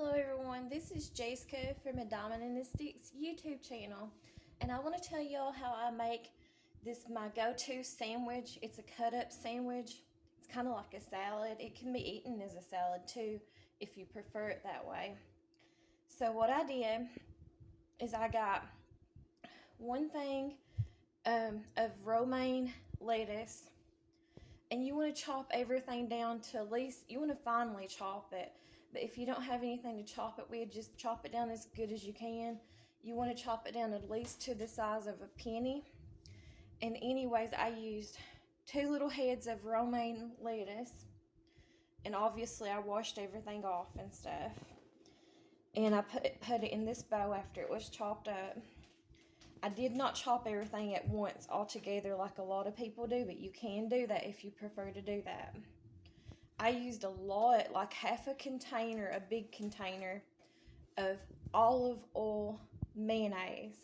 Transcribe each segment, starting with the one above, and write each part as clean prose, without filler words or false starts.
Hello everyone, this is Jayska from a Diamond and Sticks YouTube channel, and I want to tell y'all how I make this my go-to sandwich. It's a cut-up sandwich. It's kind of like a salad. It can be eaten as a salad too if you prefer it that way. So what I did is I got one thing of romaine lettuce, and you want to chop everything down to at least, you want to finely chop it. But if you don't have anything to chop it with, just chop it down as good as you can. You want to chop it down at least to the size of a penny. And anyways, I used 2 little heads of romaine lettuce. And obviously I washed everything off and stuff. And I put it in this bowl after it was chopped up. I did not chop everything at once all together like a lot of people do, but you can do that if you prefer to do that. I used a lot, like half a container, a big container of olive oil mayonnaise.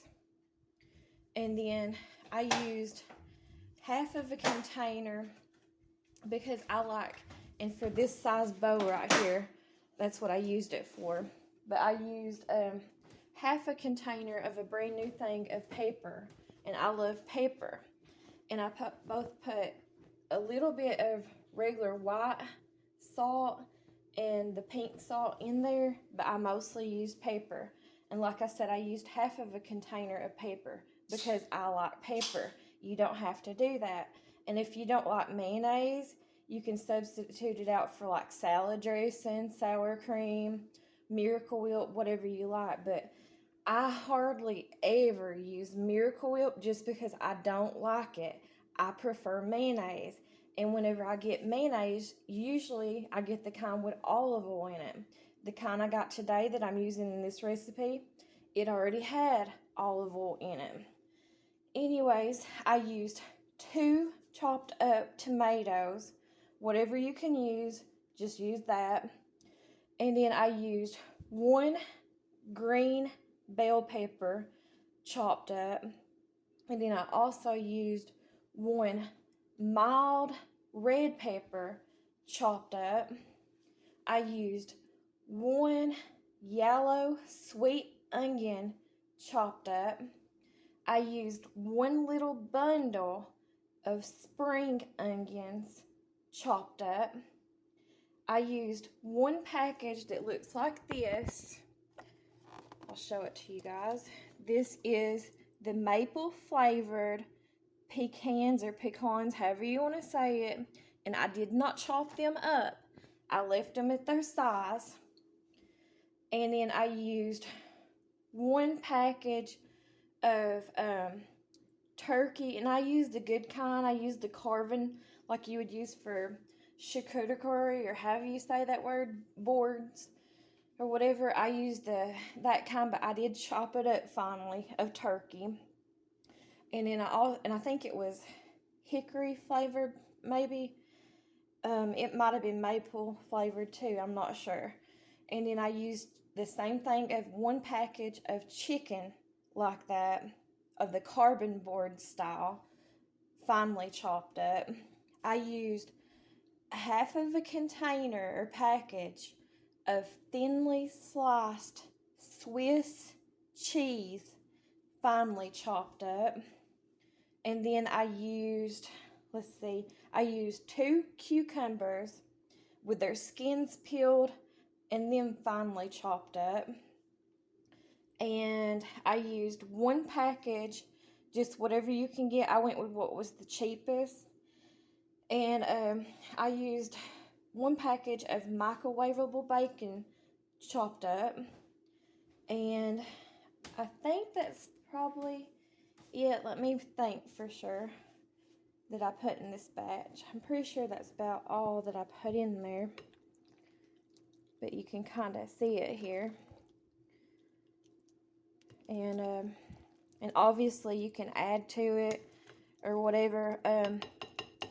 And then I used half of a container because I like, and for this size bowl right here, that's what I used it for. But I used half a container of a brand new thing of paper, and I love paper. And I put a little bit of regular white salt and the pink salt in there, but I mostly used paper. And like I said, I used half of a container of paper because I like paper. You don't have to do that. And if you don't like mayonnaise, you can substitute it out for like salad dressing, sour cream, Miracle Whip, whatever you like. But I hardly ever use Miracle Whip just because I don't like it. I prefer mayonnaise. And whenever I get mayonnaise, usually I get the kind with olive oil in it. The kind I got today that I'm using in this recipe, it already had olive oil in it. Anyways, I used 2 chopped up tomatoes. Whatever you can use, just use that. And then I used 1 green bell pepper chopped up. And then I also used 1 mild red pepper chopped up. I used 1 yellow sweet onion chopped up. I used 1 little bundle of spring onions chopped up. I used 1 package that looks like this. I'll show it to you guys. This is the maple flavored pecans or pecans, however you want to say it. And I did not chop them up. I left them at their size. And then I used 1 package of turkey. And I used the good kind. I used the carving like you would use for charcuterie, or however you say that word, boards or whatever. I used that kind, but I did chop it up finally, of turkey. And then I think it was hickory flavored, maybe. It might have been maple flavored too, I'm not sure. And then I used the same thing of 1 package of chicken like that, of the carbon board style, finely chopped up. I used half of a container or package of thinly sliced Swiss cheese, finely chopped up. And then I used, I used 2 cucumbers with their skins peeled and then finely chopped up. And I used 1 package, just whatever you can get. I went with what was the cheapest. And I used 1 package of microwavable bacon chopped up. And I think that's probably it. Let me think for sure that I put in this batch. I'm pretty sure that's about all that I put in there. But you can kind of see it here. And obviously you can add to it or whatever.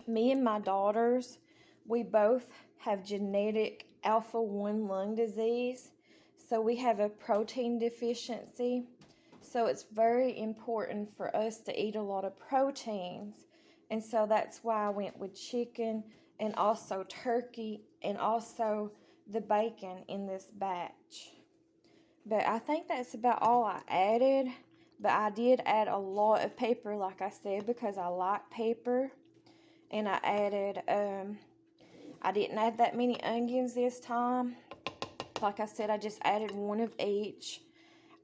Me and my daughters, we both have genetic alpha-1 lung disease. So we have a protein deficiency. So it's very important for us to eat a lot of proteins. And so that's why I went with chicken and also turkey and also the bacon in this batch. But I think that's about all I added. But I did add a lot of pepper, like I said, because I like pepper. And I added, I didn't add that many onions this time. Like I said, I just added one of each.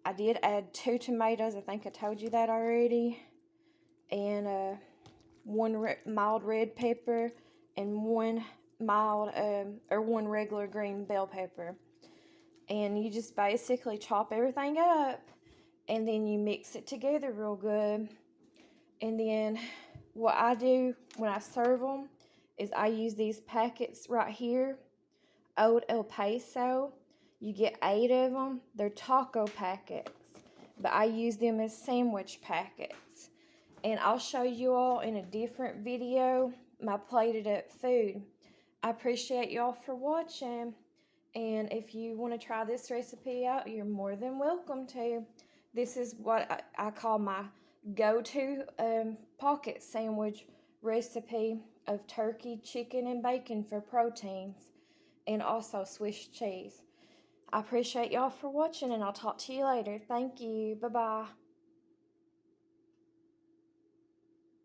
I did add 2 tomatoes. I think I told you that already. And one mild red pepper and one mild, or one regular green bell pepper. And you just basically chop everything up and then you mix it together real good. And then what I do when I serve them is I use these packets right here, Old El Paso. You get 8 of them. They're taco packets, but I use them as sandwich packets. And I'll show you all in a different video my plated up food. I appreciate y'all for watching. And if you want to try this recipe out, you're more than welcome to. This is what I call my go-to pocket sandwich recipe of turkey, chicken, and bacon for proteins, and also Swiss cheese. I appreciate y'all for watching, and I'll talk to you later. Thank you. Bye-bye.